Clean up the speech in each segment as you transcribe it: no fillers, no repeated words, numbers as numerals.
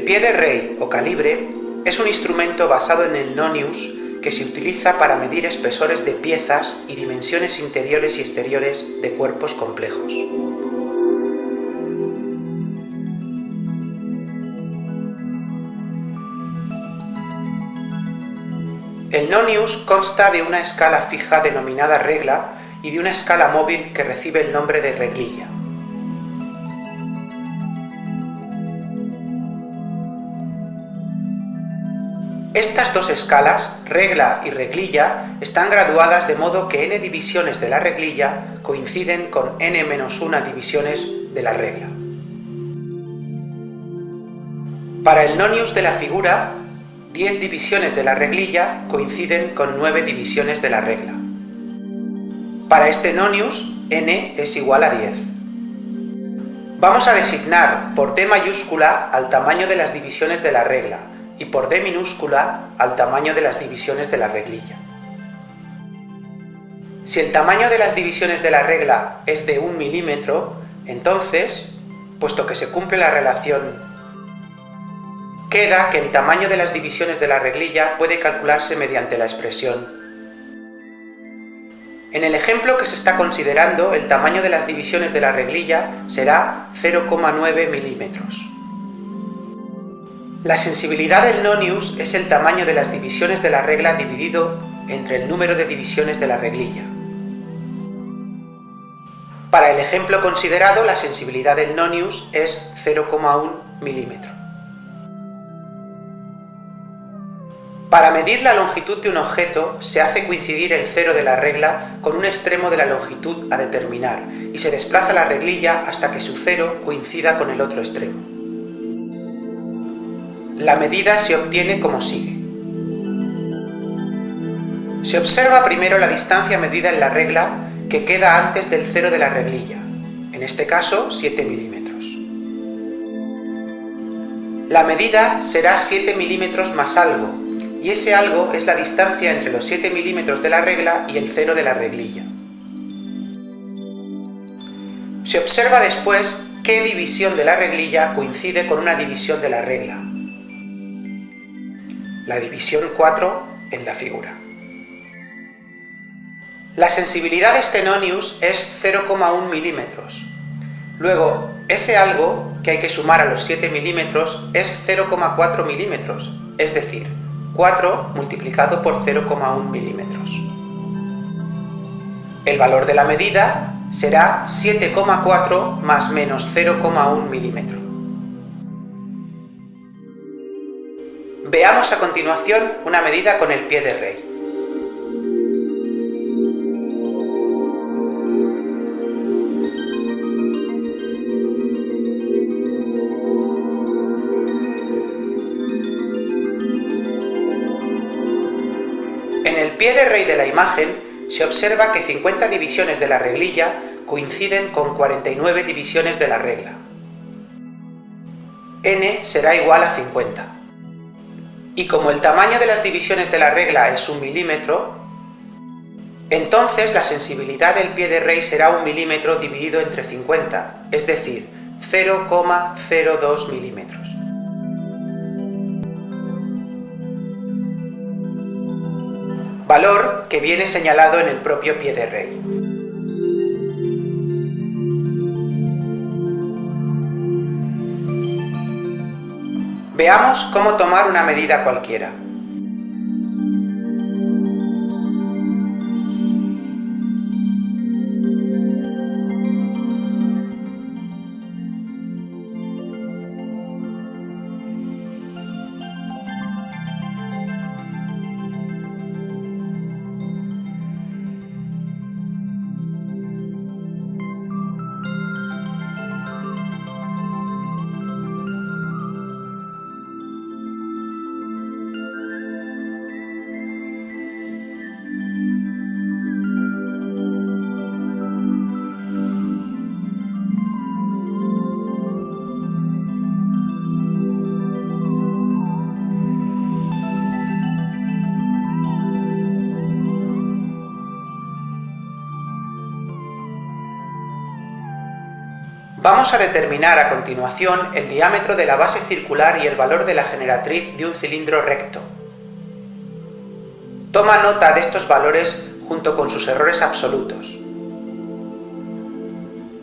El pie de rey o calibre es un instrumento basado en el nonius que se utiliza para medir espesores de piezas y dimensiones interiores y exteriores de cuerpos complejos. El nonius consta de una escala fija denominada regla y de una escala móvil que recibe el nombre de reglilla. Estas dos escalas, regla y reglilla, están graduadas de modo que n divisiones de la reglilla coinciden con n-1 divisiones de la regla. Para el nonius de la figura, 10 divisiones de la reglilla coinciden con 9 divisiones de la regla. Para este nonius, n es igual a 10. Vamos a designar por D mayúscula al tamaño de las divisiones de la regla y por D minúscula al tamaño de las divisiones de la reglilla. Si el tamaño de las divisiones de la regla es de 1 milímetro, entonces, puesto que se cumple la relación, queda que el tamaño de las divisiones de la reglilla puede calcularse mediante la expresión. En el ejemplo que se está considerando, el tamaño de las divisiones de la reglilla será 0,9 milímetros. La sensibilidad del nonius es el tamaño de las divisiones de la regla dividido entre el número de divisiones de la reglilla. Para el ejemplo considerado, la sensibilidad del nonius es 0,1 milímetro. Para medir la longitud de un objeto, se hace coincidir el cero de la regla con un extremo de la longitud a determinar y se desplaza la reglilla hasta que su cero coincida con el otro extremo. La medida se obtiene como sigue. Se observa primero la distancia medida en la regla que queda antes del cero de la reglilla, en este caso 7 milímetros. La medida será 7 milímetros más algo, y ese algo es la distancia entre los 7 milímetros de la regla y el cero de la reglilla. Se observa después qué división de la reglilla coincide con una división de la regla. La división 4 en la figura. La sensibilidad de este nonius es 0,1 milímetros. Luego, ese algo que hay que sumar a los 7 milímetros es 0,4 milímetros, es decir, 4 multiplicado por 0,1 milímetros. El valor de la medida será 7,4 más menos 0,1 milímetro. Veamos a continuación una medida con el pie de rey. En el pie de rey de la imagen se observa que 50 divisiones de la reglilla coinciden con 49 divisiones de la regla. n será igual a 50. Y como el tamaño de las divisiones de la regla es 1 milímetro, entonces la sensibilidad del pie de rey será 1 milímetro dividido entre 50, es decir, 0,02 milímetros. Valor que viene señalado en el propio pie de rey. Veamos cómo tomar una medida cualquiera. Vamos a determinar a continuación el diámetro de la base circular y el valor de la generatriz de un cilindro recto. Toma nota de estos valores junto con sus errores absolutos.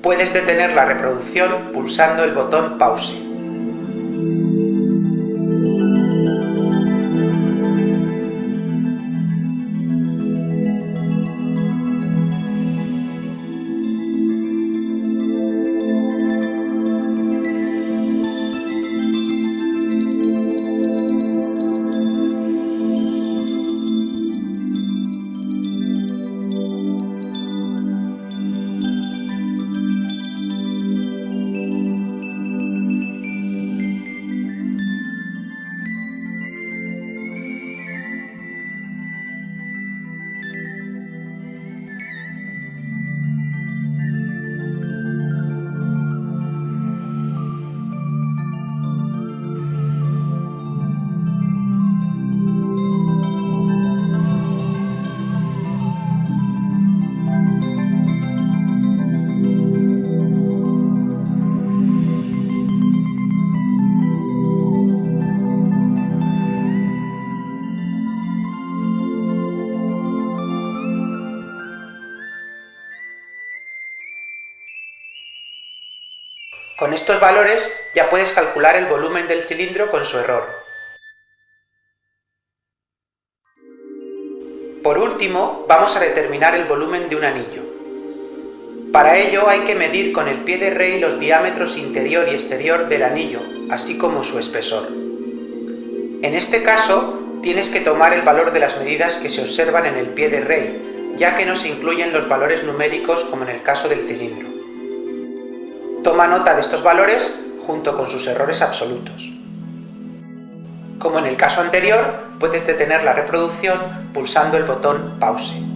Puedes detener la reproducción pulsando el botón Pause. Con estos valores ya puedes calcular el volumen del cilindro con su error. Por último, vamos a determinar el volumen de un anillo. Para ello hay que medir con el pie de rey los diámetros interior y exterior del anillo, así como su espesor. En este caso, tienes que tomar el valor de las medidas que se observan en el pie de rey, ya que no se incluyen los valores numéricos como en el caso del cilindro. Toma nota de estos valores junto con sus errores absolutos. Como en el caso anterior, puedes detener la reproducción pulsando el botón Pause.